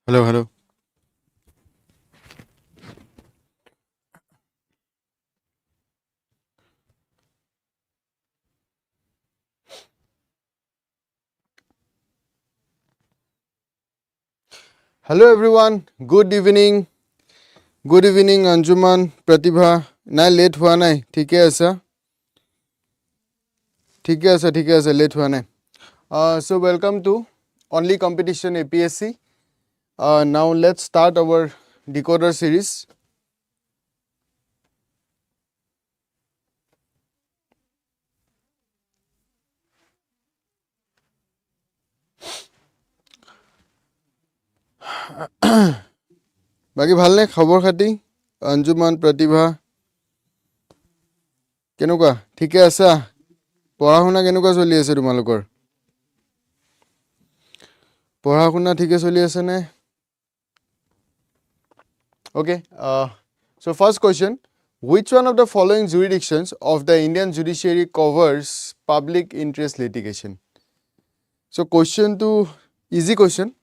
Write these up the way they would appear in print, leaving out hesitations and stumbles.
Hello, hello. Hello everyone. Good evening. Good evening, Anjuman, Pratibha. Nai late hua nai. Thike asa? Thike asa. Late hua nai. So welcome to Only Competition APSC. Now let's start our Decoder series. Baki bhalne khabor khati? Anjuman, Pratibha. Kenuka? Thike asa? Pora huna kenuka choli ase tumalokor? Pora huna thike choli ase ne? Okay. So first question. Which one of the following jurisdictions of the Indian judiciary covers public interest litigation? So question to easy question.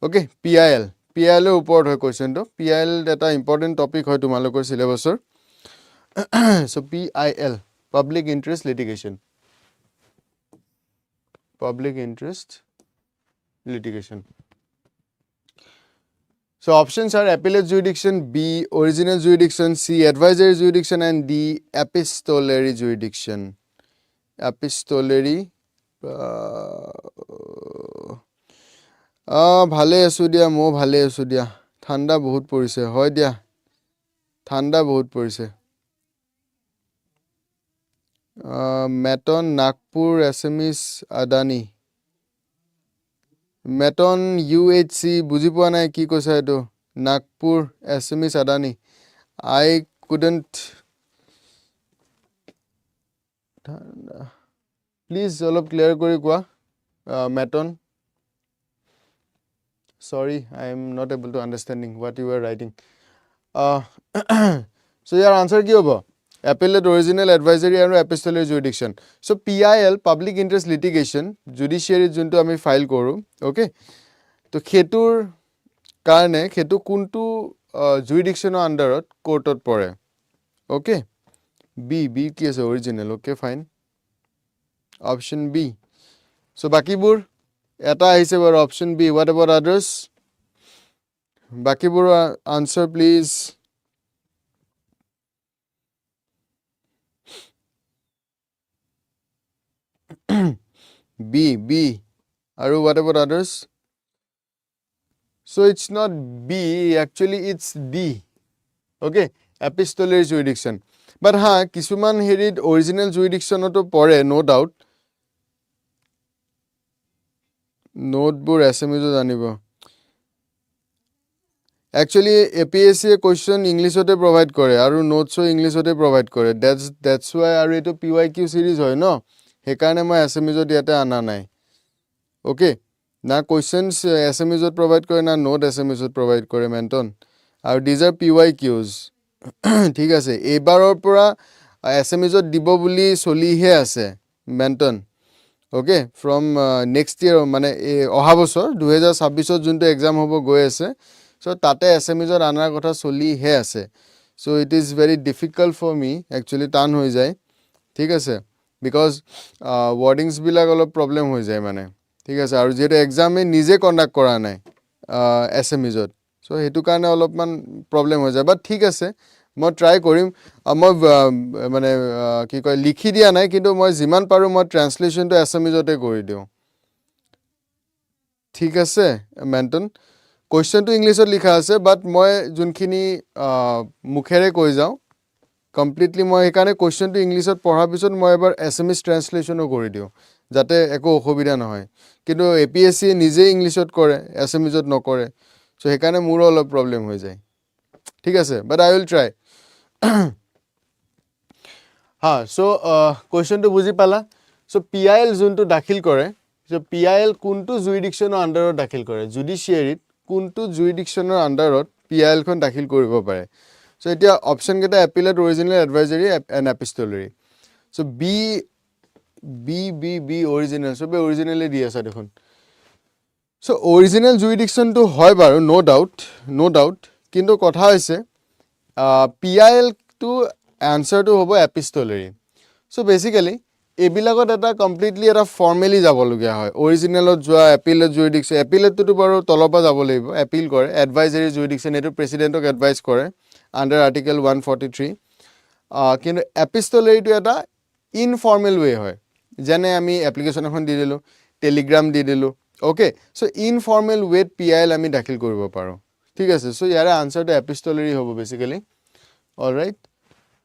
Okay, PIL. PIL er upor hoy question to. PIL data important topic hoy tumalokor syllabus or. So PIL, public interest litigation. Public interest litigation. So options are appellate jurisdiction, B original jurisdiction, C advisory jurisdiction, and D epistolary jurisdiction. Epistolary. Bhale asu dia, mo bhale asu dia. Thanda bahut porise, hoy dia. Thanda bahut porise. Meton, Nagpur, Assamese, Adani. Meton, UHC, buji poa nai ki koisa eto. Nagpur, Assamese, Adani. I couldn't. Please olop clear kori koa. Meton. Sorry, I am not able to understanding what you are writing. So your answer ki hobo? Appellate, original, advisory, and epistolary jurisdiction. So PIL, public interest litigation, judiciary junto ami file koru. Okay. To khetur karne, khetu kuntu jurisdiction under court or pore. Okay. B ki is original. Okay, fine. Option B. So bakibur, eta aise bar option B. What about others? Bakibur answer please. B. Aru what about others? So it's not B, actually it's D. Okay, epistolary jurisdiction. But kisuman herid original jurisdiction oto pore, no doubt. Notebook SMS janibo. Actually, APSC question English ote provide kore, aru notes so English ote provide kore. That's why aru eto PYQ series hoy no. Hekarne moi SMS diate ana nai. Okay. Na questions SMS provide kore na note SMS provide kore menton. Aru these are PYQs. ঠিক আছে এবাৰৰ পৰা এছএমএছত দিব বুলি চলিহে আছে মেন্টন okay from next ইয়াৰ মানে অহা বছৰ 2026ত যোনটো এক্সাম হ'ব গৈ আছে সো তাতে এছএমএছত আনাৰ কথা চলিহে আছে so it is very difficult for me actually টান হৈ যায় ঠিক আছে বিকজ ওয়াৰ্ডিংস বিলাক অলপ প্ৰবলেম হৈ যায় মানে ঠিক আছে আৰু যেটো এক্সামে নিজে কন্ডাক্ট কৰা নাই এছএমএছত সো হেতু কাৰণে অলপমান প্ৰবলেম হৈ যায় বাট ঠিক আছে মই ট্ৰাই কৰিম মই মানে কি কয় লিখি দিয়া নাই কিন্তু মই যিমান পাৰো মই ট্ৰান্সলেশনটো এছএমএজতে কৰি দিও ঠিক আছে মেন্টন কোৱেশ্চনটো ইংলিশত লিখা আছে বাট মই যোনখিনি মুখেৰে কৈ যাও কমপ্লিটলি মই একানে কোৱেশ্চনটো ইংলিশত পঢ়াৰ পিছত মই এবাৰ এছএমএছ ট্ৰান্সলেশনও কৰি দিও যাতে একো অসুবিধা নহয় কিন্তু এপিএসসি নিজে ইংলিশত কৰে এছএমএজত নকৰে সো হেকানে মোৰ অলপ প্ৰবলেম হৈ যায় ঠিক আছে but I will try so question to বুজি পালা so PIL যোনটো দাখিল কৰে so PIL কোনটো jurisdictionৰ আন্ডাৰত দাখিল কৰে জুডিশিয়াৰিত কোনটো jurisdictionৰ আন্ডাৰত PIL খন দাখিল কৰিব পাৰে so এতিয়া অপচন কেটা appellate original advisory and epistolary so B, original so be originally দি আছে দেখোন So original jurisdiction to hoy baru no doubt kintu kotha hoise PIL to answer to hobo epistolary. So basically ebilagot eta completely eta formally jabologia hoy original joa appeal jurisdiction appeal to baru tolopa jabo laibo appeal kore advisory jurisdiction etu president ok advise kore under article 143 kintu epistolary to eta informal way hoy jane ami application ekhon di dilu telegram di dilu okay so informal way PIL ami dakhil koribo paro thik ase so yara answer to epistolary hobo basically all right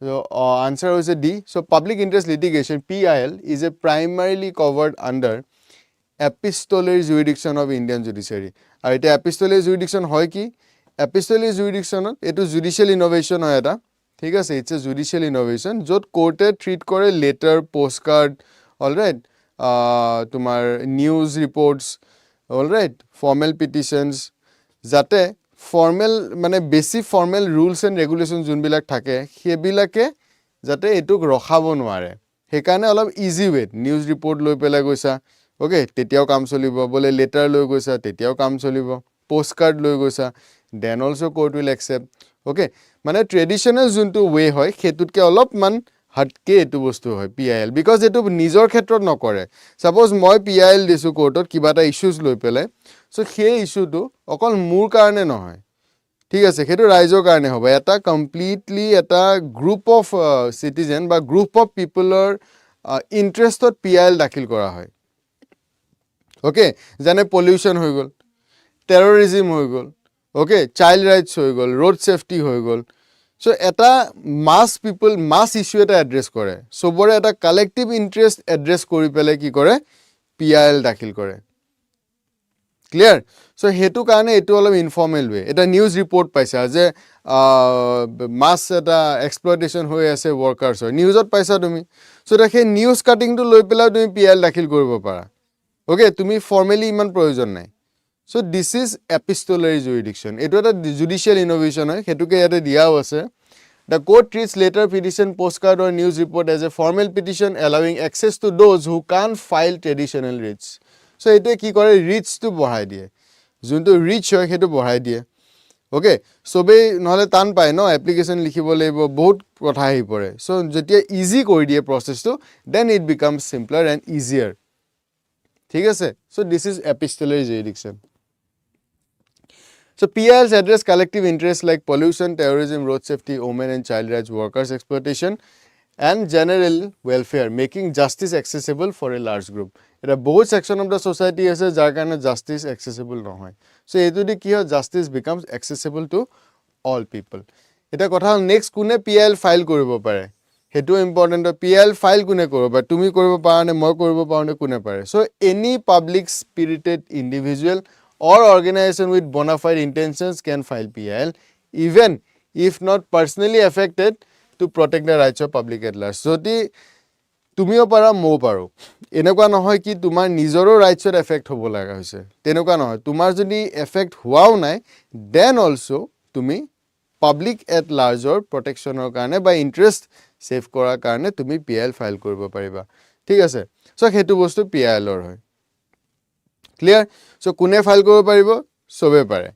so answer is a D so public interest litigation PIL is a primarily covered under epistolary jurisdiction of Indian judiciary aru eta epistolary jurisdiction hoy ki epistolary jurisdiction etu judicial innovation hoy eta thik ase it's a judicial innovation jot court treat kore letter postcard all right tumar news reports all right formal petitions jate formal মানে বেছি formal rules and regulations যোনবিলাক থাকে হেবিলাকে যাতে এটুক ৰখাব নোৱাৰে হেকানে অলপ easy way news report লৈ পেলা গৈছা ওকে তেতিয়াও কাম চলিব বলে লেটাৰ লৈ গৈছা তেতিয়াও কাম চলিব পোষ্ট কাৰ্ড লৈ গৈছা then also court will accept okay মানে ট্ৰেডিশনাল যোনটো ওয়ে হয় হেতুতকে অলপ মান হটকে এটু বস্তু হয় PIL বিকজ এটু নিজৰ ক্ষেত্ৰত নকৰে সাপোজ মই PIL দিছো কোৰ্টত কিবাটা ইস্যুজ লৈ পেলে সো সেই ইস্যুটো অকল মোৰ কাৰণে নহয় ঠিক আছে হেতু ৰাইজৰ কাৰণে হ'ব এটা কমপ্লিটলি এটা গ্ৰুপ অফ সিটিজেন বা গ্ৰুপ অফ পিপলৰ ইন্টাৰেষ্টত PIL দাখিল কৰা হয় ওকে জানে পলিউশন হৈ গল টেৰৰিজম হৈ গল ওকে চাইল্ড ৰাইটস হৈ গল ৰোড সেফটি হৈ গল সো এটা মাস পিপল মাস ইস্যু এটা এড্ৰেছ কৰে সবৰে এটা কালেক্টিভ ইন্টাৰেষ্ট এড্ৰেছ কৰি পেলে কি কৰে PIL দাখিল কৰে ক্লিয়াৰ সো হেতু কাৰণে এটু অলপ ইনফৰ্মেল ওয়ে এটা নিউজ ৰিপৰ্ট পাইছা যে মাস এটা এক্সপ্লয়টেশন হৈ আছে ওয়াৰ্কাৰ্ছৰ নিউজত পাইছা তুমি সো দেখে নিউজ কাটিং টু লৈ পেলা তুমি PIL দাখিল কৰিব পাৰা ওকে তুমি ফৰ্মালি ইমান প্ৰয়োজন নাই so this is epistolary jurisdiction এটো এটা জুডিশিয়াল ইনোভেশন হয় হেতুকে ইয়াতে দিয়াও আছে The court treats letter, petition, postcard or news report as a formal petition allowing access to those who can't file traditional writs. So এটো কি কৰে writs to বঢ়াই দিয়ে যোনটো ৰিচ হয় হেতু বঢ়াই দিয়ে ওকে সবে নহলে টান পায় ন এপ্লিকেশন লিখিব লাগিব বহুত কথা আহি পৰে সো যেতিয়া ইজি কৰি দিয়ে প্ৰসেসটো then it becomes simpler and easier ঠিক আছে so this is epistolary jurisdiction So PILs address collective interests like pollution, terrorism, road safety, women and child rights, workers exploitation and general welfare, making justice accessible for a large group. Eta both section of the society ase jar karone justice accessible nohoy. So etudi ki hoy justice becomes accessible to all people. Eta kotha next kune PIL file koribo pare. Hetu important PIL file kune koribo pare. Tumi koribo parane moi koribo parane kune pare. So any public spirited individual or organization with bona fide intentions can file PIL even if not personally affected to protect the rights of public at large. Jodi tumiও পাৰা মই পাৰো এনেকুৱা নহয় কি তোমাৰ নিজৰো ৰাইটছত effect হ'ব লাগা হৈছে তেনেকুৱা নহয় তোমাৰ যদি এফেক্ট হোৱাও নাই দেন অলসো তুমি পাবলিক এট লাৰ্জৰ প্ৰটেকচনৰ কাৰণে বা ইন্টাৰেষ্ট সেভ কৰাৰ কাৰণে তুমি PIL ফাইল কৰিব পাৰিবা ঠিক আছে সো হেতু বস্তু PIL ৰ হয় ক্লিয়াৰ সো কোনে ফাইল কৰিব পাৰিব সবে পাৰে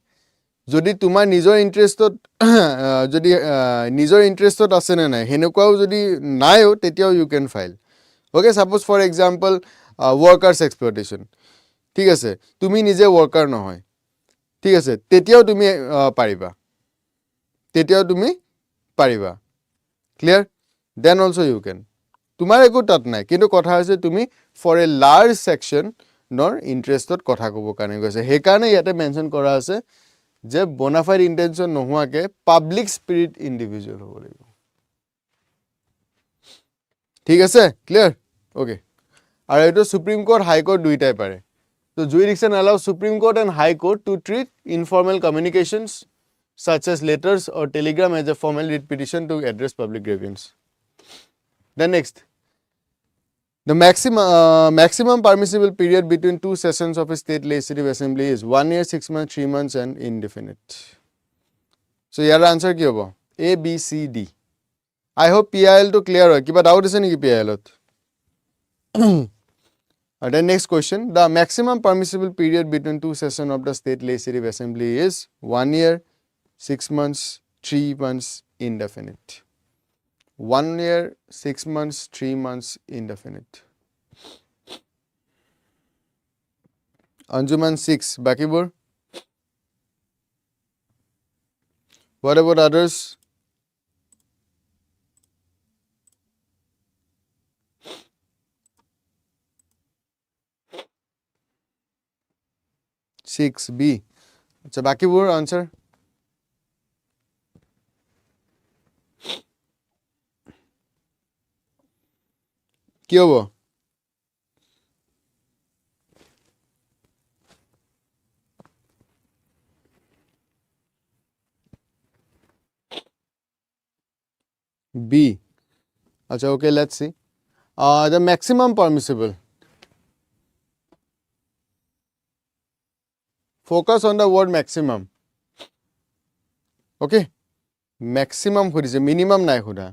যদি তোমাৰ নিজৰ ইন্টাৰেষ্টত যদি নিজৰ ইন্টাৰেষ্টত আছে নে নাই হেনেকুৱাও যদি নাইও তেতিয়াও you can file okay suppose for example workers exploitation ঠিক আছে তুমি নিজে ওয়াৰ্কাৰ নহয় ঠিক আছে তেতিয়াও তুমি পাৰিবা clear then also you can তোমাৰ একো তাত নাই কিন্তু কথা হৈছে তুমি ফৰ এ লাৰ্জ সেকশন নৰ ইন্টাৰেষ্টত কথা কব কাৰণে গৈছে হে কাৰণে ইয়াতে মেনশন কৰা আছে যে বোনাফাইড ইন্টেনশন নোহোৱাকে পাবলিক স্পিৰিট ইন্ডিভিজুয়াল হ'ব লাগিব ঠিক আছে ক্লিয়াৰ ওকে আৰু এটো সুপ্ৰিম কোৰ্ট হাই কোৰ্ট দুইটাই পাৰে তো jurisdiction allows Supreme Court and High Court to treat informal communications such as letters or telegram as a formal writ petition to address public grievance. Then next, the maximum permissible period between two sessions of a state legislative assembly is 1 year, 6 months, 3 months and indefinite. So your answer ki hobo? A, B, C, D. I hope PIL to clear hoy. Kiba doubt ase niki PIL ot? Then next question, the maximum permissible period between two sessions of the state legislative assembly is 1 year, 6 months, 3 months, indefinite. 1 year, 6 months, 3 months, indefinite. Anjuman 6, Bakibur. What about others? Six B. So Bakibur answer. কি হ'ব? B. Achha, okay, let's see. The maximum permissible. Focus on the word maximum. Okay? Maximum khudise, minimum nai khuda.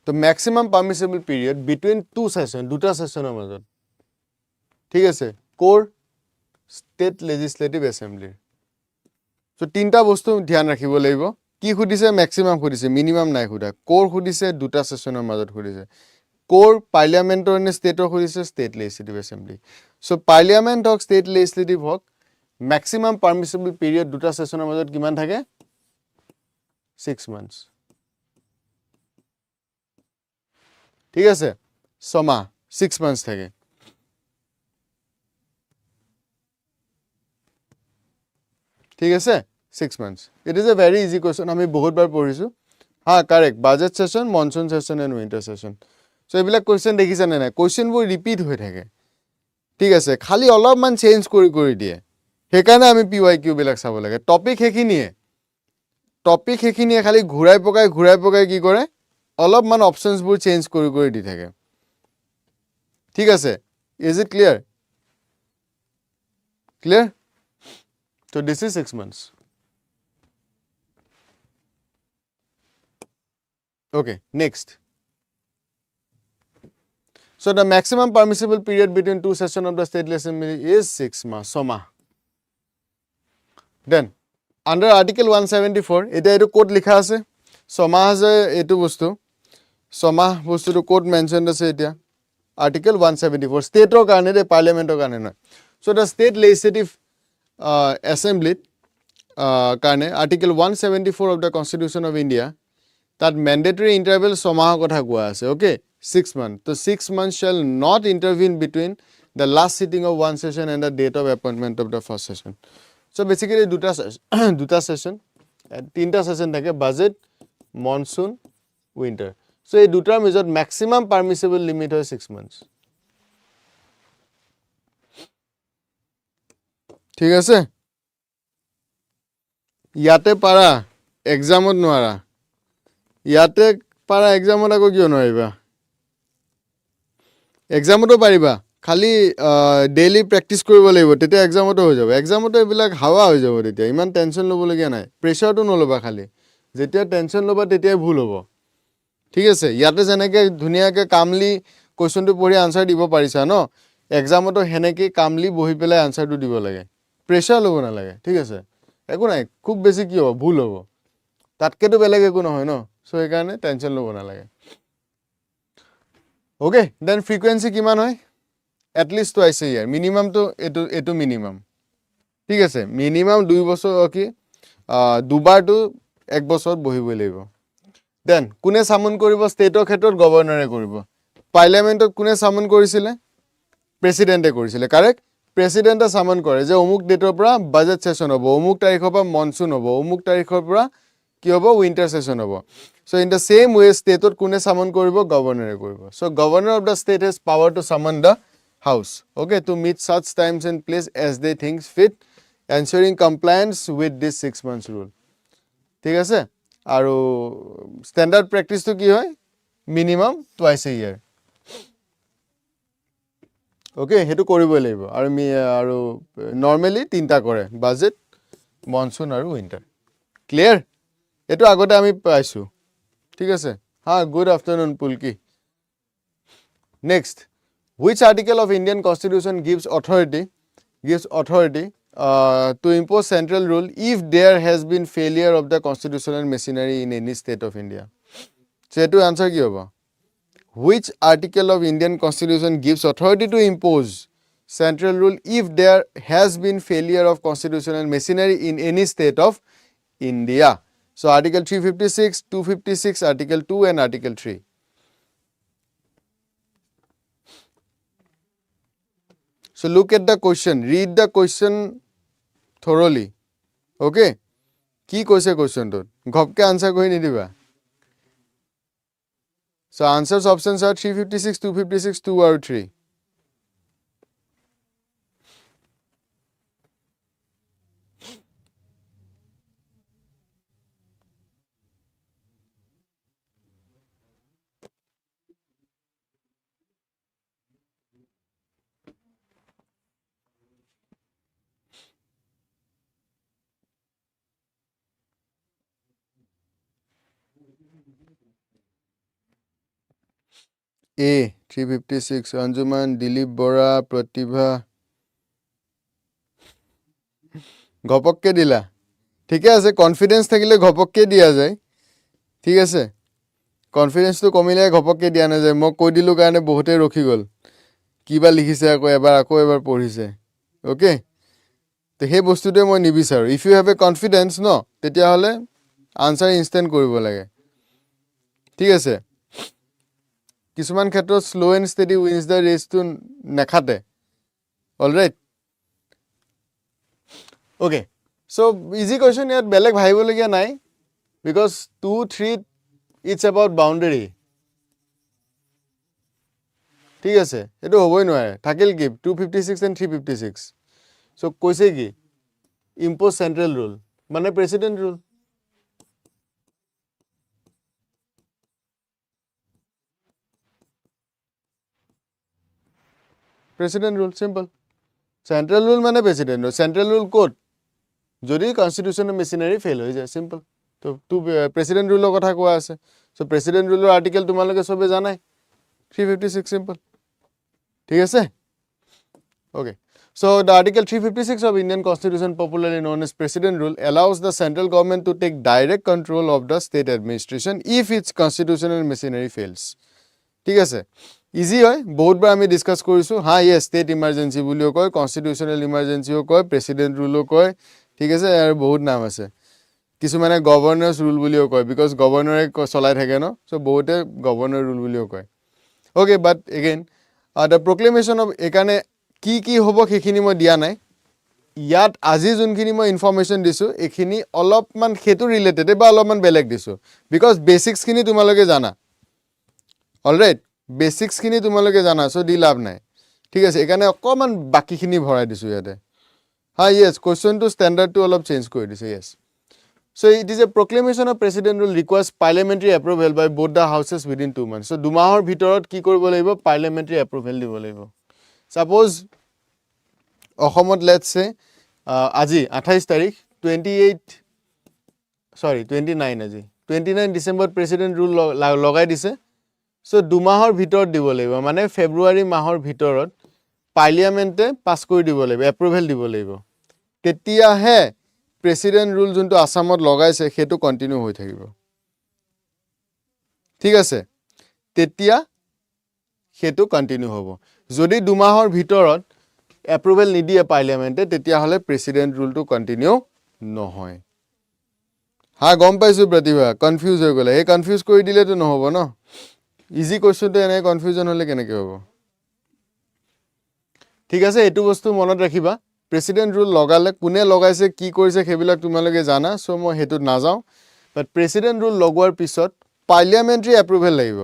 The maximum permissible period between two sessions, duta session or major. ঠিক আছে, core state legislative assembly. So তিনটা বস্তু ধ্যান ৰাখিব লাগিব। কি খুদিছে? maximum খুদিছে, minimum নাই খুদা। core খুদিছে, দুটা সেশনৰ মাজত খুদিছে। core parliamentor নে stateৰ খুদিছে, state legislative assembly. So parliament হক state legislative হক maximum permissible period দুটা সেশনৰ মাজত কিমান থাকে? 6 months. ঠিক আছে, ছমাহ 6 months থাকে। ঠিক আছে, 6 months. It is a very easy question. আমি বহুত বার পঢ়িছো। হ্যাঁ, correct. Budget session, monsoon session and winter session. So এইবিলাক question দেখিছা নে নাই? Question বোৰ repeat হৈ থাকে। ঠিক আছে, খালি অলপমান চেঞ্জ কৰি দিয়ে। সেইকাৰণে আমি PYQ বিলাক চাব লাগে। টপিক সেইখিনিয়ে খালি ঘূৰাই পকাই কি কৰে? অলপমান অপশনছ বোৰ চেঞ্জ কৰি দি থাকে। ঠিক আছে, is it clear? Clear? So this is 6 months. Okay, next. So the maximum permissible period between two sessions of the state assembly is 6 months. Soma. Then under article 174, eta etu code likha ase. Soma ase etu bostu. Soma bostu to code mentioned ase eta. Article 174 state or karne de parliament or karne na. So the state legislative assembly karne article 174 of the Constitution of India, that mandatory interval somaha kotha koa ase. Okay, 6 months. So 6 months shall not intervene between the last sitting of one session and the date of appointment of the first session. So basically duta session, tinta session thake, budget, monsoon, winter. So এই দুটাৰ মাজত maximum permissible limit হয় 6 months. ঠিক আছে, ইয়াতে পাৰা এক্সামত নোৱাৰা। ইয়াতে পাৰা এক্সামত আকৌ কিয় নোৱাৰিবা? এক্সামতো পাৰিবা, খালি ডেইলি প্ৰেক্টিছ কৰিব লাগিব, তেতিয়া এক্সামতো হৈ যাব। এক্সামতো এইবিলাক হাৱা হৈ যাব, তেতিয়া ইমান টেনশ্যন ল'বলগীয়া নাই। প্ৰেছাৰটো নল'বা, খালি যেতিয়া টেনশ্যন ল'বা তেতিয়াই ভুল হ'ব। ঠিক আছে, ইয়াতে যেনেকৈ ধুনীয়াকৈ কামলি কুৱেশ্যনটো পঢ়ি আনচাৰ দিব পাৰিছা ন, এক্সামতো সেনেকৈ কামলি বহি পেলাই আনচাৰটো দিব লাগে। প্ৰেছাৰ ল'ব নালাগে। ঠিক আছে, একো নাই, খুব বেছি কি হ'ব? ভুল হ'ব, তাতকেতো বেলেগ একো নহয় ন। চ' সেইকাৰণে টেনশ্যন ল'ব নালাগে। অ'কে, দেন ফ্ৰিকুৱেঞ্চি কিমান হয়? এটলিষ্ট টুৱাইচ এ ইয়াৰ। মিনিমামটো এইটো মিনিমাম। ঠিক আছে, মিনিমাম 2 বছৰ কি দুবাৰটো 1 বছৰত বহিবই লাগিব। দেন কোনে চামন কৰিব? ষ্টেটৰ ক্ষেত্ৰত গভৰ্ণৰে কৰিব। পাৰ্লিয়ামেণ্টত কোনে চামন কৰিছিলে? প্ৰেচিডেণ্টে কৰিছিলে। কাৰেক্ট, প্ৰেচিডেণ্টে চামন কৰে যে অমুক ডেটৰ পৰা বাজেট ছেশ্যন হ'ব, অমুক তাৰিখৰ পৰা মনচুন হ'ব, অমুক তাৰিখৰ পৰা কি হ'ব? উইণ্টাৰ ছেশ্যন হ'ব। So' in the same way ষ্টেটত কোনে চামন কৰিব? গভৰ্ণৰে কৰিব। So' governor of the state has power to summon the house, okay, to meet such times and place as they think fit, ensuring compliance with this 6 months rule. ঠিক আছে, আৰু standard প্ৰেক্টিছটো কি হয়? Minimum twice a year. Okay, সেইটো কৰিবই লাগিব। আৰু নৰ্মেলি 3টা কৰে, বাজেট, মনচুন আৰু উইণ্টাৰ। ক্লিয়াৰ? এইটো আগতে আমি পাইছোঁ। ঠিক আছে, হা, good afternoon Pulaki. Next, which article of Indian Constitution gives authority to impose central rule if there has been failure of the constitutional machinery in any state of India? So, to answer ki hobo? Which article of Indian Constitution gives authority to impose central rule if there has been failure of constitutional machinery in any state of India? So, Article 356, 256, Article 2 and Article 3. So, look at the question, read the question thoroughly. Okay? Ki koise question to? Ghopke answer koi ni diba. So, answers options are 356, 256, 2 or 3. A 356 Anjuman, Dilip Bora, Pratibha. ঘপককে দিলা ঠিকে আছে confidence থাকিলে ঘপককে দিয়া যায় ঠিক আছে কনফিডেন্সটো কমিলে ঘপককে দিয়া নাযায় মই কৈ দিলো কাৰণে বহুতে ৰখি গল কিবা লিখিছে আকৌ এবাৰ পঢ়িছে ওকে তো সেই বস্তুটোৱে মই নিবিচাৰো if you have a confidence ন তেতিয়া হলে আনসাৰ ইনস্ট্যান্ট কৰিব লাগে ঠিক আছে কিছুমান ক্ষেত্ৰত slow and steady wins the ৰেচটো নেখাতে alright okay so easy question ইয়াত বেলেগ ভাবিবলগীয়া নাই বিকজ 2 3 ইটস এবাউট বাউণ্ডাৰী ঠিক আছে এটো হবই নোৱাৰে থাকিল কি 256 এণ্ড 356 সো কৈছে কি ইম্পোজ সেন্ট্ৰেল ৰুল মানে president rule president rule simple central rule মানে president rule central rule code যদি কনস্টিটিউশনাল মেশিনারি ফেল হয়ে যায় সিম্পল তো টু প্রেসিডেন্ট রুলের কথা কোয়া আছে সো প্রেসিডেন্ট রুলের আর্টিকেল তোমালোকে সবে জানাই 356 সিম্পল ঠিক আছে okay so the article 356 of Indian Constitution popularly known as president rule allows the central government to take direct control of the state administration if its constitutional machinery fails ঠিক আছে easy হয় বহুতবার আমি discuss কৰিছো হা ইয়ে state emergency বুলিও কয় constitutional ইমার্জেন্সিও কয় প্রেসিডেন্ট রুলও কয় ঠিক আছে আর বহুত নাম আছে কিছু মানে গভর্নরস রুল বুলিও কয় বিকজ গভর্নরে চলাই থাকে ন সো বহুতে গভর্নর রুল বুলিও কয় okay but again the proclamation of এখানে কি হ'ব সেইখিনি মই দিয়া নাই ইয়াত আজি যোনখিনি মই ইনফরমেশন দিছো এখিনি অলপমান হেতু রিলেটেড বা অলপমান বেলেগ দিছো বিকজ বেসিক্সখিনি তোমালোকে জানা অলরাইট বেসিক্সখিনি তোমালোকে জানা সো দি লাভ নাই ঠিক আছে এখানে অকমান বাকিখিনি ভৰাই দিছো ইয়াতে হা yes question to standard to অলপ চেঞ্জ কৰি দিছো yes so it is a proclamation of president rule requires parliamentary approval by both the houses within 2 months so দুমাহৰ ভিতৰত কি কৰিব লাগিব পাৰ্লামেন্টাৰি এপ্ৰুভেল দিব লাগিব সাপোজ অসমত লেটস সে আজি 28 তাৰিখ 29 আজি 29 ডিসেম্বৰ প্ৰেসিডেন্ট ৰুল লগাই দিছে সো দুমাহৰ ভিতৰত দিব লাগিব মানে ফেব্ৰুৱাৰী মাহৰ ভিতৰত পাৰ্লিয়ামেন্টে পাস কৰি দিব লাগিব এপ্ৰুভেল দিব লাগিব তেতিয়াহে প্রেসিডেন্ট রুল যোনটো আসামত লগাইছে হেতু কন্টিনিউ হৈ থাকিব ঠিক আছে তেতিয়া হেতু কন্টিনিউ হ'ব যদি দুমাহৰ ভিতৰত এপ্ৰুভেল নিদিয়ে পাৰ্লিয়ামেন্টে তেতিয়া হলে প্ৰেসিডেন্ট ৰুলটো কন্টিনিউ নহয় হা গম পাইছো প্ৰতিভা কনফিউজ হৈ গলে এই কনফিউজ কৰি দিলেতো নহব ন ইজি কোশ্চেনটো এনে কনফিউজন হলে কেনেকৈ হ'ব ঠিক আছে এটো বস্তু মনত ৰাখিবা প্ৰেসিডেন্ট ৰুল লগালে কোনে লগাইছে কি কৰিছে সেইবিলাক তোমালোকে জানা সো মই হেতুত নাযাও বাট প্ৰেসিডেন্ট ৰুল লগোৱাৰ পিছত পাৰ্লামেন্টাৰি এপ্ৰুভেল লাগিব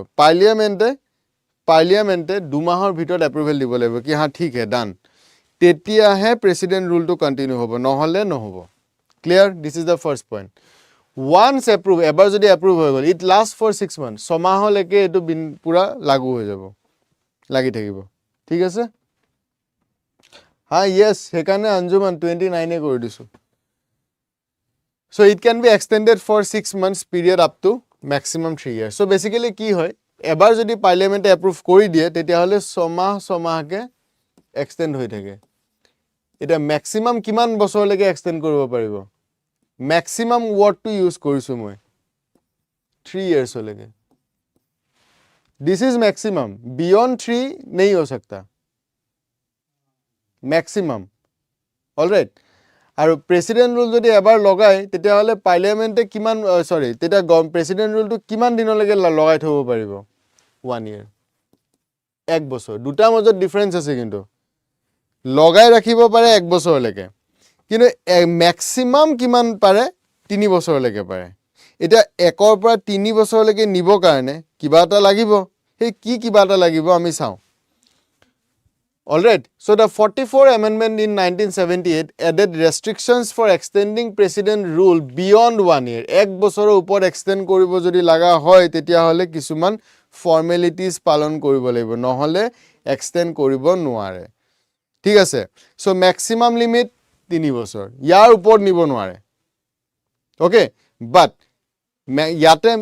পাৰ্লিয়ামেন্টে দুমাহৰ ভিতৰত এপ্রুভেল দিব লাগিব কি হা ঠিক হে ডান তেতিয়াহে প্রেসিডেন্ট রুলটো কন্টিনিউ হ'ব নহলে নহব clear this is the first point once approve এবাৰ যদি এপ্রুভ হৈ গল ইট লাস্ট ফর 6 মান্থস ছমাহলৈকে এটো পুরা লাগু হৈ যাব লাগি থাকিব ঠিক আছে হা ইয়েস সেকাৰণে আঞ্জুমান 29 এ কৰি দিছো so it can be extended for 6 months period up to maximum 3 years so basically কি হয় এবাৰ যদি পাৰ্লিয়ামেণ্টে এপ্ৰুভ কৰি দিয়ে তেতিয়াহ'লে ছমাহকে এক্সটেণ্ড হৈ থাকে এটা ম্যাক্সিমাম কিমান বছৰলৈকে এক্সটেণ্ড কৰিব পাৰিব ম্যাক্সিমাম ৱৰ্ডটো ইউজ কৰিছো মই 3 yearsলৈকে this is maximum beyond 3 नहीं हो सकता maximum all right আৰু প্ৰেসিডেন্ট ৰুল যদি এবাৰ লগাই তেতিয়াহ'লে পাৰ্লিয়ামেন্টে কিমান সৰি তেতিয়া প্ৰেসিডেন্ট ৰুলটো কিমান দিনলৈকে লগাই থব পাৰিব 1 year এক বছৰ দুটা মাজত ডিফাৰেন্স আছে কিন্তু লগাই ৰাখিব পাৰে এক বছৰলৈকে কিন্তু ম্যাক্সিমাম কিমান পাৰে 3 বছৰলৈকে পাৰে এটা একৰ পৰা 3 বছৰলৈকে নিব কাৰণে কিবা এটা লাগিব সেই কি কিবা এটা লাগিব আমি চাও all right so the 44th amendment in 1978 added restrictions for extending president rule beyond 1 year এক বছৰৰ ওপৰ এক্সটেন্ড কৰিব যদি লাগা হয় তেতিয়া হলে কিছুমান ফৰ্মেলিটিজ পালন কৰিব লাগিব নহলে এক্সটেন্ড কৰিব নোৱাৰে ঠিক আছে সো ম্যাক্সিমাম লিমিট 3 বছৰ ইয়াৰ ওপৰ নিব নোৱাৰে ওকে বাট ইয়াতে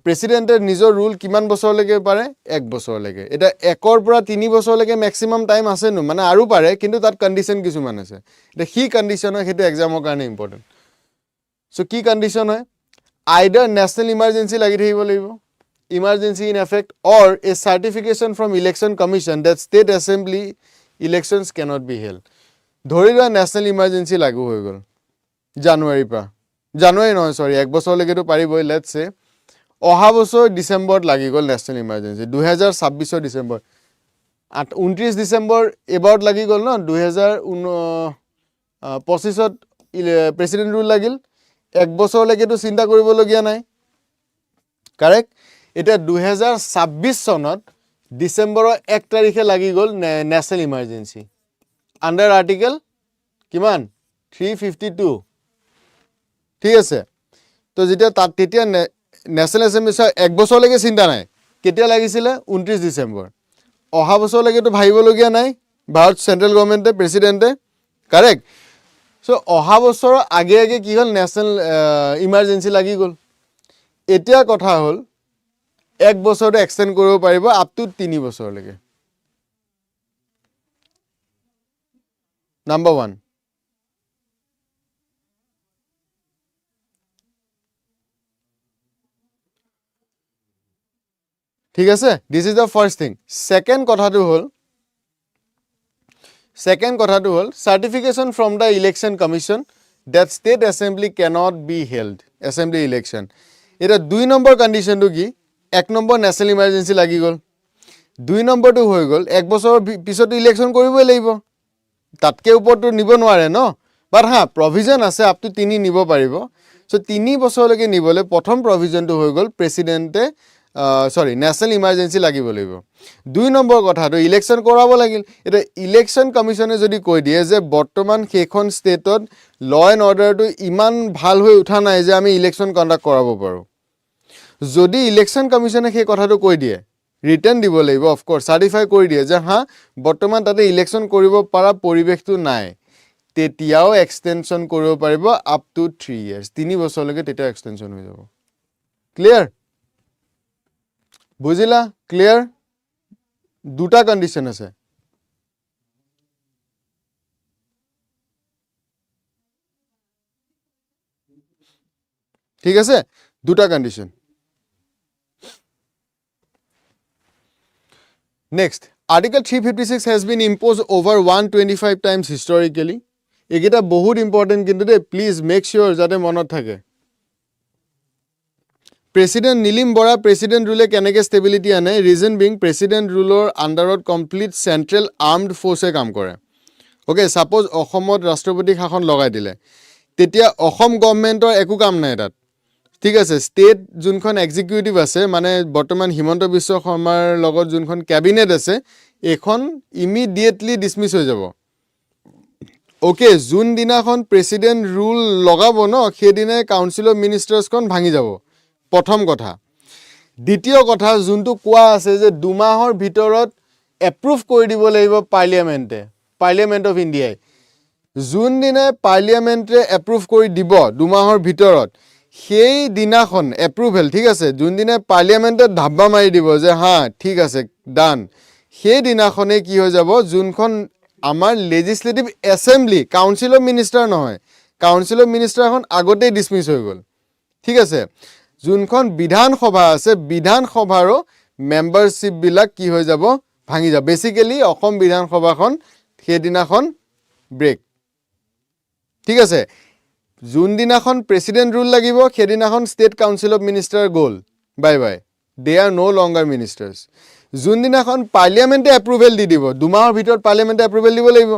প্ৰেসিডেন্টৰ নিজৰ ৰুল কিমান বছৰলৈকে পাৰে এক বছৰলৈকে এটা একৰ পৰা 3 বছৰলৈকে ম্যাক্সিমাম টাইম আছে ন মানে আৰু পাৰে কিন্তু তাত কন্ডিশন কিছুমান আছে এটা কি কন্ডিশন হয় হেতু এক্সামৰ কাৰণে ইম্পৰ্টেন্ট সো কি কন্ডিশন হয় আইদাৰ নেশনাল ইমাৰ্জেন্সি লাগি থাকিব লাগিব emergency in effect or a certification from election commission that state assembly elections cannot be held ধৰিলা নেশনাল ইমাৰ্জেন্সি লাগু হৈ গল জানুৱাৰী নহয় সৰি এক বছৰলৈকে তো পাৰিবই লেটস সে অহা বছৰ ডিসেম্বৰত লাগি গল নেশনাল ইমাৰ্জেন্সি 2026 ডিসেম্বৰ 29 ডিসেম্বৰ এবাৰত লাগি গল ন 2025 প্ৰেসিডেন্ট ৰুল লাগিল এক বছৰলৈকে তো চিন্তা কৰিবলগীয়া নাই কাৰেক্ট এটা 2026 সনত ডিসেম্বৰৰ 1 তাৰিখে লাগি গল নেশনাল ইমাৰ্জেন্সি আন্ডাৰ আৰ্টিকেল কিমান 352 ঠিক আছে তো যেতিয়া তাত তেতিয়া নেশনাল এসেম্বলি এক বছৰলৈকে চিন্তা নাই কেতিয়া লাগিছিল 29 ডিসেম্বৰ অহা বছৰলৈকে তো ভাবিবলগীয়া নাই ভাৰত সেন্ট্ৰেল গভৰ্নমেন্টে প্ৰেসিডেন্টে কাৰেক্ট সো অহা বছৰৰ আগে আগে কি হল নেশনাল ইমাৰ্জেন্সি লাগি গল এতিয়া কথা হল এক বছৰতে এক্সটেন্ড কৰিব পাৰিব আপ টু 3 বছৰলৈকে নাম্বাৰ 1 ঠিক আছে this is the first thing second কথাটো হল certification from the election commission that state assembly cannot be held assembly election এটা 2 নম্বৰ কন্ডিশনটো কি 1 নম্বৰ ন্যাশনাল ইমাৰ্জেন্সি লাগি গল 2 নম্বৰটো হৈ গল এক বছৰ পিছত ইলেকশন কৰিবই লাগিব তাতকে ওপৰটো নিব নোৱাৰে ন বাট হা প্ৰভিজন আছে আপ টু 3 নিব পাৰিব সো 3 বছৰলৈকে নিবলে প্ৰথম প্ৰভিজনটো হৈ গল প্ৰেসিডেন্টে সৰি ন্যাশনাল ইমাৰ্জেন্সি লাগিব লাগিব 2 নম্বৰ কথাটো ইলেকশন কৰাব লাগিল এটা ইলেকশন কমিশনে যদি কৈ দিয়ে যে বৰ্তমান সেইখন ষ্টেটত ল এণ্ড অৰ্ডাৰটো ইমান ভাল হৈ উঠা নাই যে আমি ইলেকশন কন্ডাক্ট কৰাব পাৰো যদি ইলেকশন কমিশনে সেই কথাটো কৈ দিয়ে ৰিটাৰ্ন দিব লাগিব অফ কোৰ্স সাৰ্টিফাই কৰি দিয়ে যে হা বৰ্তমান তাতে ইলেকশন কৰিব পৰা পৰিবেশটো নাই তেতিয়াও এক্সটেনশন কৰিব পাৰিব আপ টু 3 ইয়াৰ্স 3 বছৰলৈকে তেতিয়া এক্সটেনশন হৈ যাব ক্লিয়াৰ বুজিলা ক্লিয়াৰ দুটা কন্ডিশন আছে ঠিক আছে দুটা condition next article 356 has been imposed over 125 times historically এগিটা বহুত ইম্পৰ্টেন্ট কিন্তু দে প্লিজ মেক শিওৰ যাতে মনত থাকে প্ৰেসিডেন্ট নীলিম বৰা প্ৰেসিডেন্ট ৰুলে কেনেকে স্টেবিলিটি আনে ৰিজন বিং প্ৰেসিডেন্ট ৰুলৰ আন্ডাৰত কমপ্লিট সেন্ট্ৰাল আৰ্মড ফোৰ্সে কাম কৰে ওকে সাপোজ অসমত ৰাষ্ট্ৰপতি শাসন লগাই দিলে তেতিয়া অসম গভৰ্নমেন্টৰ একো কাম নাই তাত ঠিক আছে স্টেট যোনখন এক্সিকিউটিভ আছে মানে বৰ্তমান হিমন্ত বিশ্ব শৰ্মাৰ লগত যোনখন ক্যাবিনেট আছে এখন ইমিডিয়েটলি ডিসমিস হৈ যাব ওকে জুন দিনাখন প্রেসিডেন্ট রুল লগাব ন সেইদিনাই কাউন্সিল অফ মিনিষ্টাৰ্ছখন ভাঙি যাব প্ৰথম কথা দ্বিতীয় কথা যোনটো কোৱা আছে যে 2 মাহৰ ভিতৰত এপ্ৰুভ কৰি দিব লাগিব পাৰ্লিয়ামেন্ট অফ ইণ্ডিয়া জুন দিনে পাৰ্লিয়ামেন্টে এপ্ৰুভ কৰি দিব 2 মাহৰ ভিতৰত সেই দিনাখন এপ্ৰুভেল ঠিক আছে যোনদিনা পাৰ্লিয়ামেণ্টত ধাব্বা মাৰি দিব যে হা ঠিক আছে ডান সেই দিনাখনে কি হৈ যাব যোনখন আমাৰ legislative assembly council of minister নহয় কাউন্সিল অফ মিনিষ্টাৰখন আগতেই ডিসমিস হৈ গ'ল ঠিক আছে যোনখন বিধানসভা আছে বিধানসভাৰো মেম্বাৰশ্বিপ বিলাক কি হৈ যাব ভাঙি যাব বেসিক্যালি অসম বিধানসভাখন সেই দিনাখন ব্ৰেক ঠিক আছে যোনদিনাখন প্ৰেসিডেন্ট ৰুল লাগিব সেইদিনাখন ষ্টেট কাউন্সিল অফ মিনিষ্টাৰ গ'ল বাই বাই দে আৰ নো লংগাৰ মিনিষ্টাৰ্স যোনদিনাখন পাৰ্লিয়ামেণ্টে এপ্ৰুভেল দি দিব দুমাহৰ ভিতৰত পাৰ্লিয়ামেণ্টে এপ্ৰুভেল দিব লাগিব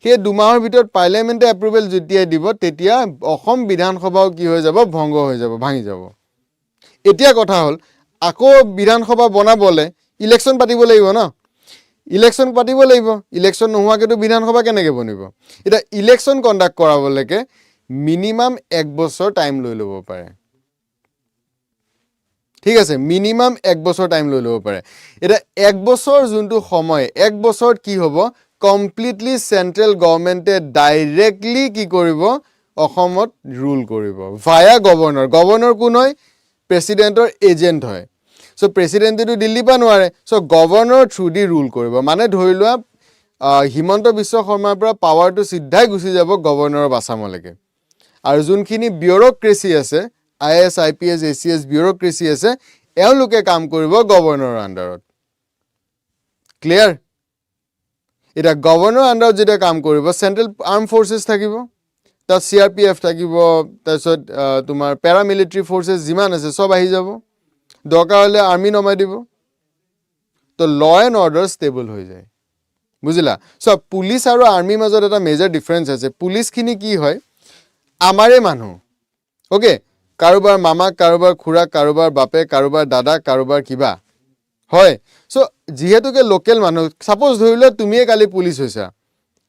সেই দুমাহৰ ভিতৰত পাৰ্লিয়ামেণ্টে এপ্ৰুভেল যেতিয়া দিব তেতিয়া অসম বিধানসভাও কি হৈ যাব ভংগ হৈ যাব ভাঙি যাব এতিয়া কথা হ'ল আকৌ বিধানসভা বনাবলে ইলেকশ্যন পাতিব লাগিব ন ইলেকশ্যন পাতিব লাগিব ইলেকশ্যন নোহোৱাকেতো বিধানসভা কেনেকৈ বনিব এটা ইলেকশ্যন কণ্ডাক্ট কৰাবলৈকে মিনিমাম 1 বছৰ টাইম লৈ ল'ব পাৰে ঠিক আছে মিনিমাম 1 বছৰ টাইম লৈ ল'ব পাৰে এটা 1 বছৰ যোনটো সময় 1 বছৰত কি হ'ব কমপ্লিটলি সেন্ট্ৰেল গভৰ্নমেন্টে ডাইৰেক্টলি কি কৰিব অসমত ৰুল কৰিব ভায়া গভৰ্ণৰ কোন হয় প্ৰেসিডেন্টৰ এজেন্ট হয় সো প্ৰেসিডেন্টেটো দিল্লী পা নোৱাৰে সো গভৰ্ণৰ থ্ৰু দি ৰুল কৰিব মানে ধৰি লোৱা হিমন্ত বিশ্ব শৰ্মাৰ পৰা পাৱাৰটো সিধাই গুচি যাব গভৰ্ণৰৰ বাছামলৈকে আৰু যোনখিনি বিউৰোক্ৰেসি আছে IAS IPS ACS বিউৰোক্ৰেসি আছে এওঁলোকে কাম কৰিব গভৰ্ণৰৰ আন্ডাৰত ক্লিয়াৰ এটা গভৰ্ণৰ আন্ডাৰত যেতিয়া কাম কৰিব সেন্ট্ৰেল আৰ্ম ফোৰ্সেস থাকিব তাত CRPF থাকিব তাৰছত তোমাৰ প্যাৰামিলিটাৰী ফোৰ্সেস যিমান আছে সব আহি যাব দৰকাৰ হলে আৰ্মি নমাই দিব তো ল এণ্ড অৰ্ডাৰ ষ্টেবল হৈ যায় বুজিলা সব পুলিশ আৰু আৰ্মিৰ মাজত এটা মেজৰ ডিফাৰেন্স আছে পুলিশখিনি কি হয় আমাৰে মানুহ ওকে কাৰোবাৰ মামা কাৰোবাৰ খুৰা কাৰোবাৰ বাপে কাৰোবাৰ দাদা কাৰোবাৰ কিবা হয় সো যেহেতুকে লোকেল মানুহ সাপোজ ধৰিলে তুমিয়ে কালি পুলিশ হৈছা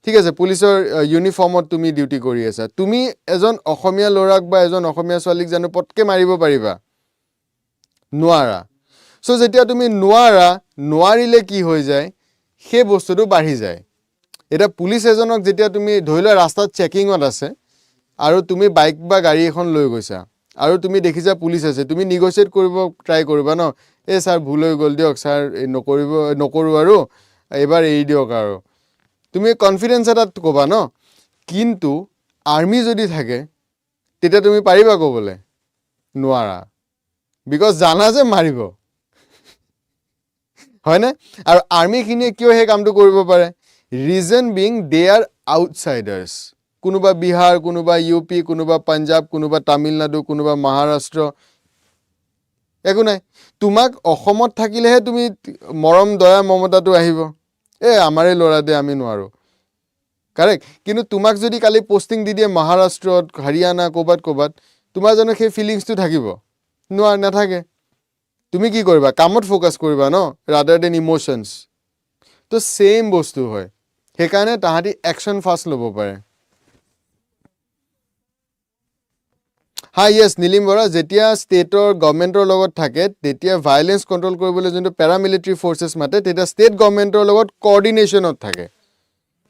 ঠিক আছে পুলিশৰ ইউনিফৰ্মত তুমি ডিউটি কৰি আছা তুমি এজন অসমীয়া লৰাক বা এজন অসমীয়া ছোৱালীক জানো পটকে মাৰিব পাৰিবা নোৱাৰা সো যেতিয়া তুমি নোৱাৰিলে কি হৈ যায় সেই বস্তুটো বাঢ়ি যায় এটা পুলিশ এজনক যেতিয়া তুমি ধৰিলে ৰাস্তাত চেকিংত আছে আৰু তুমি বাইক বা গাড়ী এখন লৈ গৈছা আৰু তুমি দেখিছা পুলিশ আছে তুমি নেগোশিয়েট কৰিব ট্ৰাই কৰিবা ন এ স্যাৰ ভুল হৈ গল দিয়ক স্যাৰ নকৰো আৰু এবাৰ এৰি দিয়ক আৰু তুমি কনফিডেন্স এটা ক'বা ন কিন্তু আৰ্মি যদি থাকে তেতিয়া তুমি পাৰিবা ক'বলে নোৱাৰা বিকজ জানা যে মাৰিব হয় না আৰু আৰ্মি খিনিয়ে কিয় হে কামটো কৰিব পাৰে ৰিজন বিং দে আৰ আউটসাইডাৰ্স কোনোবা বিহাৰ কোনোবা ইউপি কোনোবা পাঞ্জাব কোনোবা তামিলনাডু কোনোবা মহাৰাষ্ট্ৰ একো নাই তোমাক অসমত থাকিলেহে তুমি মৰম দয়া মমতাটো আহিব এ আমাৰে লৰা দে আমি নোৱাৰো কাৰেক্ট কিন্তু তোমাক যদি কালি পোষ্টিং দি দিয়ে মহাৰাষ্ট্ৰত হৰিয়ানা কোবাত তোমাৰ জানো সেই ফিলিংছটো থাকিব নাথাকে তুমি কি কৰিবা কামত ফোকাস কৰিবা ন ৰাদাৰ দেন ইমোশনস তো সেম বস্তু হয় সেইকাৰণে তাহাঁতি একশন ফাষ্ট ল'ব পাৰে yes নীলিম বৰা যেতিয়া ষ্টেটৰ গভৰ্নমেন্টৰ লগত থাকে তেতিয়া ভায়োলেন্স কন্ট্ৰোল কৰিবলৈ যোনটো প্যাৰামিলিটাৰী ফোৰ্সেস মাতে তেতিয়া ষ্টেট গভৰ্নমেন্টৰ লগত কোঅৰ্ডিনেশনত থাকে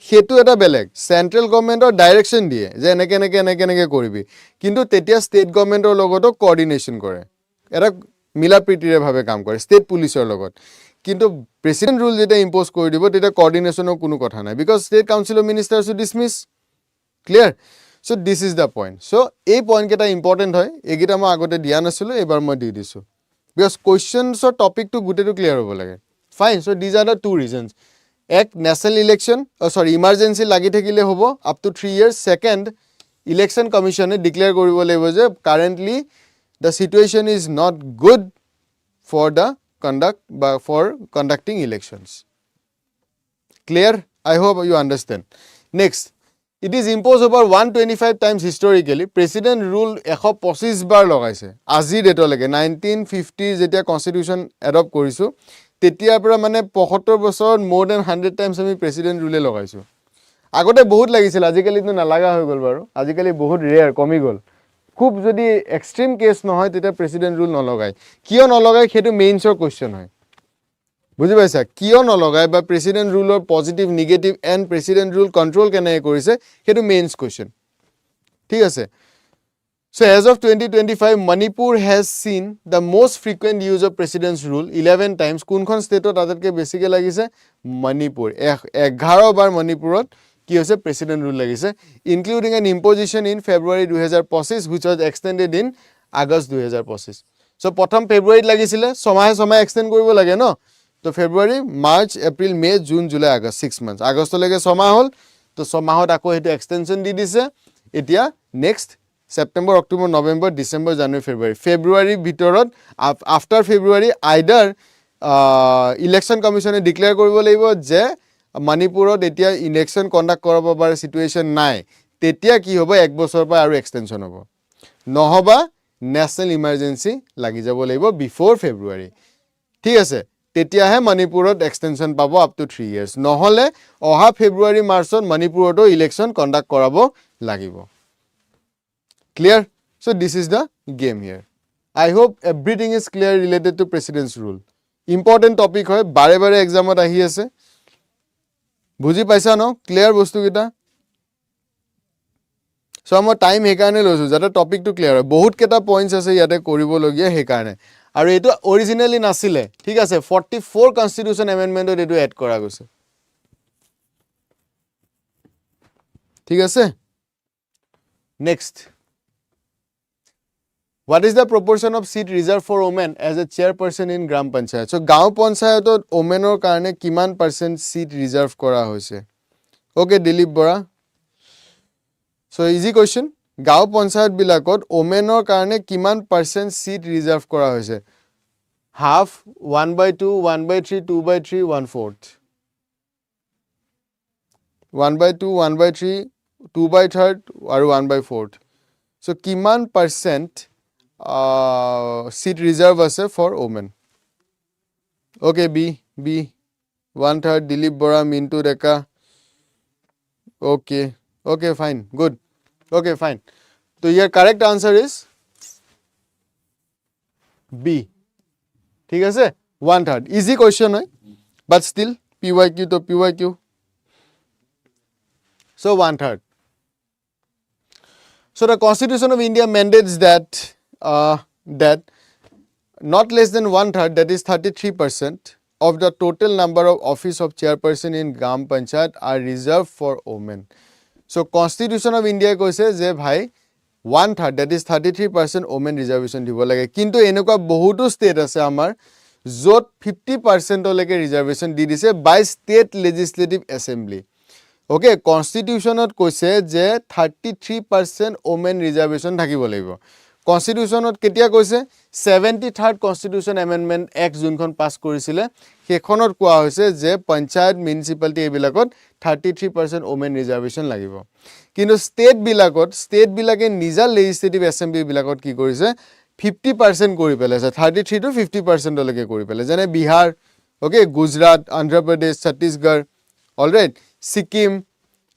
হেতু এটা বেলেগ সেন্ট্ৰেল গভৰ্নমেন্টৰ ডাইৰেকশন দিয়ে যে এনেকে কৰিবি কিন্তু তেতিয়া ষ্টেট গভৰ্নমেন্টৰ লগতো কোঅৰ্ডিনেশন কৰে এটা মিলাপ্ৰীতিৰে ভাবে কাম কৰে ষ্টেট পুলিচৰ লগত কিন্তু প্ৰেসিডেন্ট ৰুল যেতিয়া ইম্পোজ কৰি দিব তেতিয়া কোঅৰ্ডিনেশনৰ কোনো কথা নাই because state council of ministers to dismiss clear So this is the point. So a point keta important hoy egita ma agote dia nasilu ebar moi di disu because questions or topic to gute to clear hobo lage fine so these are the two reasons ek national election emergency lagi thakile hobo up to 3 years second election commission e declare koribo laibo je currently the situation is not good for the conducting elections clear I hope you understand next It is imposed over 125 times historically. President rule 125 bar লগাইছে আজি date লাগে 1950 যেতিয়া constitution adopt কৰিছো তেতিয়া পৰা মানে 75 বছৰ more than 100 times আমি প্ৰেসিডেন্ট ৰুলে লগাইছো আগতে বহুত লাগিছিল আজিকালি তো নালাগা হৈ গল বাৰু আজিকালি বহুত ৰেয়াৰ কমি গল খুব যদি এক্সট্ৰিম কেস নহয় তেতিয়া প্ৰেসিডেন্ট ৰুল নলগায় কিয় নলগায় হেতু মেইনছৰ কোৱেশ্চন হয় বুজি পাইছা কিয় নলগায় বা প্ৰেসিডেন্ট ৰুলৰ positive negative and president rule control কেনে কৰিছে হেতু মেইনছ কোৱেশ্চন ঠিক আছে So as of 2025, Manipur has seen the most frequent use of precedence rule 11 times. Kunkhon state adatke basically lagise Manipur. 11 bar Manipurot ki hoise precedent rule lagise, including an imposition in February 2025 which was extended in August 2025. So prothom February lagisile somahe extend koribo lage no. So February, March, April, May, June, July, August 6 months. August lege somah hol to somahot ako hetu extension di dise. Etia next September, October, November, December, January, February. February bitorot after February either election commission declare koribo laibo je Manipurot etia election conduct korabo bare situation nai. Tetia ki hobo ek bochor pa aru extension hobo. Nohoba national emergency lagi jabo laibo before February. ঠিক আছে তেতিয়াহে মণিপুৰত extension পাব up to 3 years নহলে অহা ফেব্ৰুৱাৰী মাৰ্চত মণিপুৰতো election conduct কৰাব লাগিব clear so this is the game here I hope everything is clear related to precedence rule important topic হয় বাৰে বাৰে এক্সামত আহি আছে বুজি পাইছা ন ক্লিয়াৰ বস্তু কিটা so আমাৰ টাইম হেকাৰণে লৈছো যাতে টপিকটো ক্লিয়াৰ হয় বহুত কেটা পইণ্টছ আছে ইয়াতে কৰিব লগিয়া হেকাৰণে আৰু এটো অৰিজিনালি নাছিলে ঠিক আছে 44 কনস্টিটিউশন এমেন্ডমেন্টত এটো এড কৰা গৈছে ঠিক আছে next What is the proportion of seat reserved for women as a chairperson in Gram Panchayat? So, Gaon Panchayatot womenor karone kiman percent seat reserved kora hoise? Okay, Dilip Bora. So, easy question. Gaon Panchayat bilakot womenor karone kiman percent seat reserved kora hoise? Half, 1/2, 1/3, 2/3, 1/4. 1/2, 1/3, 2/3 or 1/4. So, kiman percent seat reserve ase for women. Okay, B 1/3 Dilip Bora, Mintu Reka. Okay, fine, good. Okay, fine. So your correct answer is B. ठीक है से 1/3 easy question है but still PYQ to PYQ. So 1/3. So the Constitution of India mandates that not less than 1/3, that is 33% of the total number of office of chairperson in Gram Panchayat are reserved for women. So Constitution of India koise je bhai 1/3, that is 33% women reservation dibo lage. Kintu enekwa bohuto state ase amar jot 50% oleke reservation di dise by state legislative assembly. Okay, Constitution ot koise je 33% women reservation thakibo laibo. Constitution ot ketia koise 73rd Constitution Amendment Act junkhon pass korisile hekhonot koa hoise je panchayat municipality ebilakot 33% women reservation lagibo. Kintu state bilake nija legislative assembly bilakot ki korise 50% kori pelase 33 to 50% oleke kori pele jane Bihar, okay, Gujarat, Andhra Pradesh, Chhattisgarh, all right, Sikkim,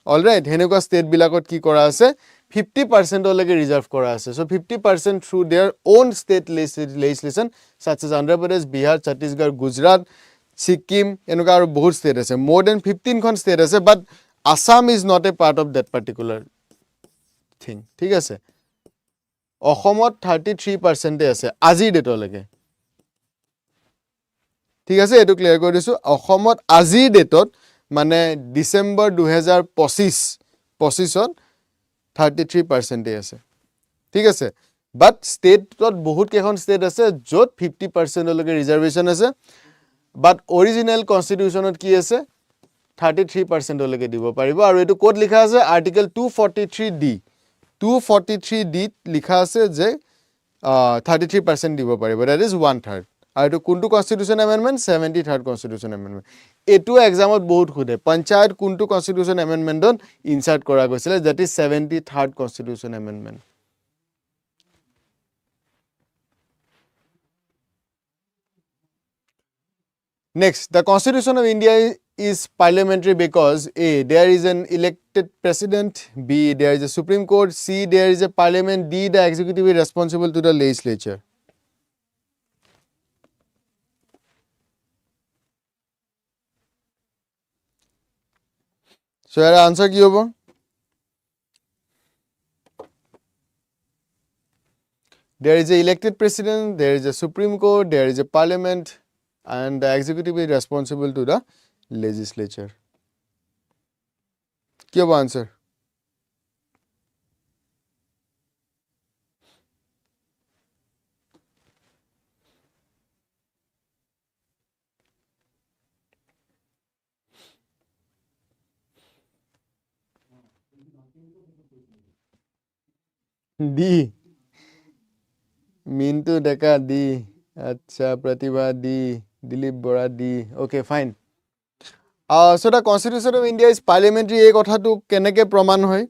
all right, henekwa state bilakot ki kora ase 50% oleke reserve kora ase. So 50% through their own state legislation such as Andhra Pradesh, Bihar, Chhattisgarh, Gujarat, Sikkim, enokwa aru bahut state ase, more than 15 kon state ase, but Assam is not a part of that particular thing. ঠিক আছে অসমত 33% আছে আজি date লকে ঠিক আছে এটো clear কৰি দিছো অসমত আজি ডেটত মানে ডিসেম্বৰ 2025 ত 33% আছে ঠিক আছে বাট স্টেটত বহুত কেখন স্টেট আছে যত 50% লকে ৰিজাৰ্ভেশন আছে বাট অৰিজিনাল কনস্টিটিউশনত কি আছে 33% লকে দিব পাৰিব আৰু এটো কোড লিখা আছে আৰ্টিকেল 243D লিখা আছে যে 33% দিব পাৰিব that is 1/3 আৰু এটো কোনটো constitution amendment 73rd constitution amendment এটো এক্সামত বহুত খুদে পঞ্চায়ত কোনটো কনস্টিটিউশন এমেন্ডমেন্টত ইনসার্ট কৰা গৈছিল that is 73rd constitution amendment Next, the Constitution of India is parliamentary because A, there is an elected president, B, there is a Supreme Court, C, there is a parliament, D, the executive is responsible to the legislature. So, your answer ki hobo? There is a elected president, there is a Supreme Court, there is a parliament, and the executive is responsible to the legislature. কি হ'ব answer? D. Mintu Deka D. Acha Pratibha D. Dilip Bora D. Okay, fine. So the Constitution of India is parliamentary. এই কথাটো কেনেকৈ প্ৰমাণ হয়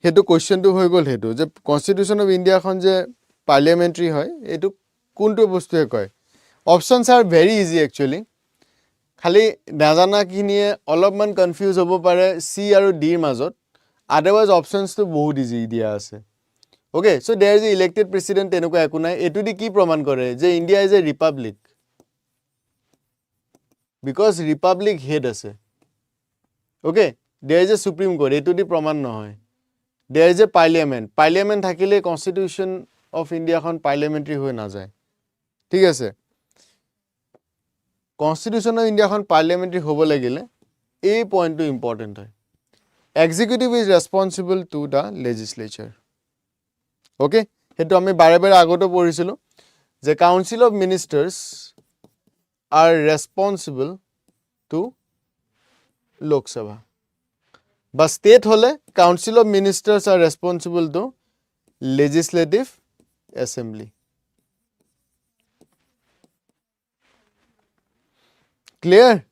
হেতু কোৱেশ্চনটো হৈ গ'ল হেতু যে Constitution of India খন যে parliamentary হয় এটো কোনটো বস্তুৱে কয় options are very easy actually খালি নাজানা কিনিয়ে অলপমান কনফিউজ হ'ব পাৰে C আৰু D ৰ মাজত otherwise options তো বহুত ইজি দিয়া আছে okay so there is a elected president তেনেকুৱা একো নাই এটো দি কি প্ৰমাণ কৰে যে India is a republic because republic head আছে okay there is a supreme court etu di praman nohoy there is a parliament thakile constitution of India khon parliamentary hoy na jay thik ase constitution of India khon parliamentary hobo lagile a point to important hoy executive is responsible to the legislature okay hetu ami bare bare agoto porisilu je council of ministers are responsible to Lok Sabha. But state hole, Council of Ministers are responsible to Legislative Assembly. Clear?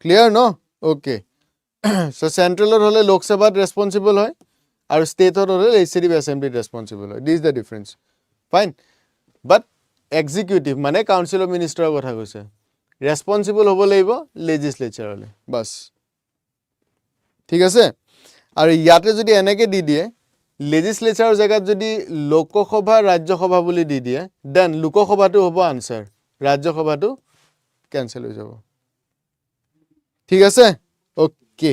Clear, no? Okay. So central hole Lok Sabha responsible hoy, and state hole Legislative Assembly responsible hoy. This is the difference. Fine. But executive মানে council of minister কথা কৈছে responsible হ'ব লাগিব legislature হলে বাস ঠিক আছে আৰু ইয়াতে যদি এনেকে দি দিয়ে legislature জায়গাত যদি লোকসভা ৰাজ্যসভা বুলি দি দিয়ে দেন লোকসভাটো হ'ব আনসাৰ ৰাজ্যসভাটো ক্যান্সেল হৈ যাব ঠিক আছে okay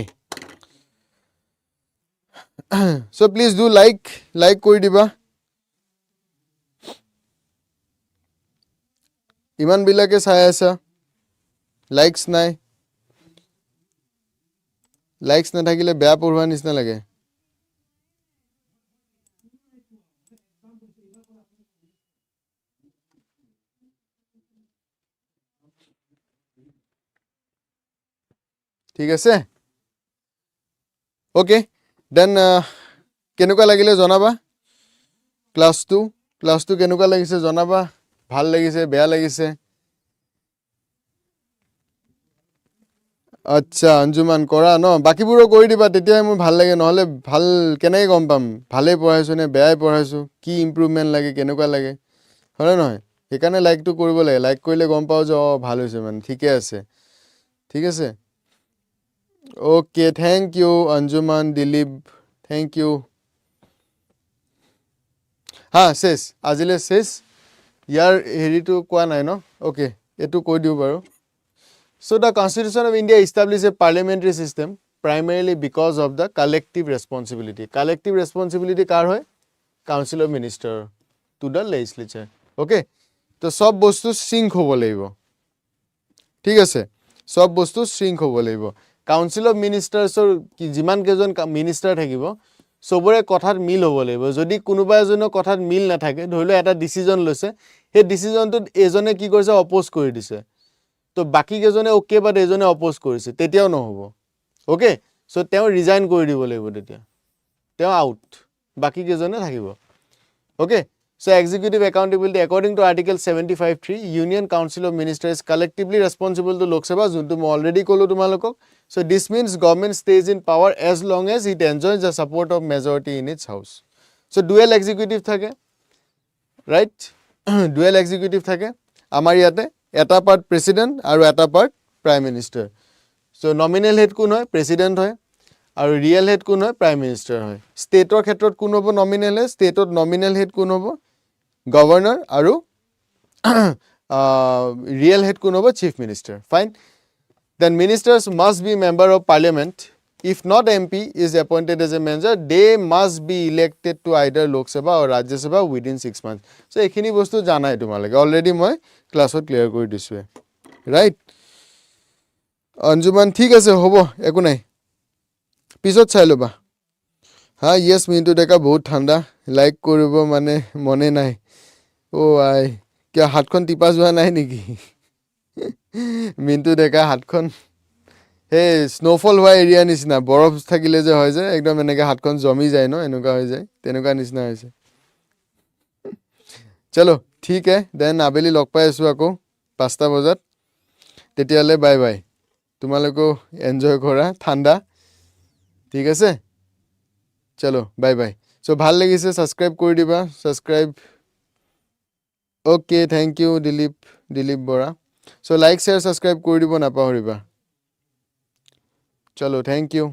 so please do like কৰি দিবা ইমান বিলাকে চাই আছা লাইকস নাই লাইকস নাথাকিলে বেয়া পঢ়োৱা নিচিনা লাগে ঠিক আছে ওকে দেন কেনেকুৱা লাগিলে জনাবা ক্লাস 2 কেনেকুৱা লাগিছে জনাবা ভাল লাগিছে বেয়া লাগিছে আচ্ছা অঞ্জুমান কৰা ন বাকিবোৰো কৰি দিবা তেতিয়া মই ভাল লাগে নহলে ভাল কেনেকৈ গম পাম ভালে পঢ়াইছো নে বেয়াই পঢ়াইছো কি ইমপ্ৰুভমেন্ট লাগে কেনেকুৱা লাগে হয় নহয় সেইকাৰণে লাইকটো কৰিব লাগে লাইক কৰিলে গম পাও যে ভাল হৈছে মানে ঠিকে আছে ঠিক আছে okay thank you Anjuman Dilip thank you হ্যাঁ শেষ আজিলে শেষ ইয়াৰ হেৰিটো কোৱা নাই ন ওকে এটো কৈ দিও বাৰু so the Constitution of India established a parliamentary system primarily because of the collective responsibility কাৰ হয় council of minister to the legislature okay তো সব বস্তু সিঙ্ক হ'ব লাগিব ঠিক আছে সব বস্তু সিঙ্ক হ'ব লাগিব council of ministers কি যিমান কেজন মিনিষ্টাৰ থাকিব সবৰে কথাত মিল হ'ব লাগিব যদি কোনোবা এজনৰ কথাত মিল না থাকে ধৰিলো এটা ডিসিজন লৈছে সেই ডিসিজনটো এজনে কি কৰিছে অপোজ কৰি দিছে তো বাকি কেজনে ওকে বাট এজনে অপোজ কৰিছে তেতিয়াও নহব ওকে সো তেওঁ ৰিজাইন কৰি দিব লাগিব তেতিয়া তেওঁ আউট বাকি কেজনে থাকিব okay so executive accountability according to article 75(3) union council of ministers is collectively responsible to Lok Sabha যোনটো মই অলৰেডি ক'লো তোমালোকক so this means government stays in power as long as it enjoys the support of majority in its house so dual executive থাকে right dual executive থাকে আমাৰ ইয়াতে এটা part president আৰু এটা part prime minister so nominal head কোন হয় president হয় আৰু ৰিয়েল হেড কোন হয় প্ৰাইম মিনিষ্টাৰ হয় ষ্টেটৰ ক্ষেত্ৰত কোন হ'ব নমিনেল হেড ষ্টেটত নমিনেল হেড কোন হ'ব গভৰ্ণৰ আৰু ৰিয়েল হেড কোন হ'ব chief minister fine then ministers must be member of parliament If not MP is appointed as a manager, they must be elected to either Lok Sabha or Rajya Sabha within 6 months. So ekhini bostu janai tumalage already moi class ot clear kori disu, right? Anjuman thik ase hobo eku nai pisot chai loba. Ha yes mintu deka bahut thanda like koribo mane mone nai. Oh ai kya hatkhon tipa jua nai niki? Mintu deka hatkhon hey snowfall হোৱা area নিচিনা বৰফ থাকিলে যে হয় যে একদম এনেকে হাতখন জমি যায় ন এনেকুৱা হৈ যায় তেনেকুৱা নিচিনা হৈছে চলো ঠিক আছে দেন আবেলি লগ পাই আছো আকৌ 5টা বজাত তেতিয়ালে বাই বাই তোমালোকো এনজয় কৰা ঠাণ্ডা ঠিক আছে চলো বাই বাই সো ভাল লাগিছে সাবস্ক্ৰাইব কৰি দিবা subscribe okay thank you Dilip Bora so like share subscribe কৰি দিব নাপাহৰিবা চলো থ্যাংক ইউ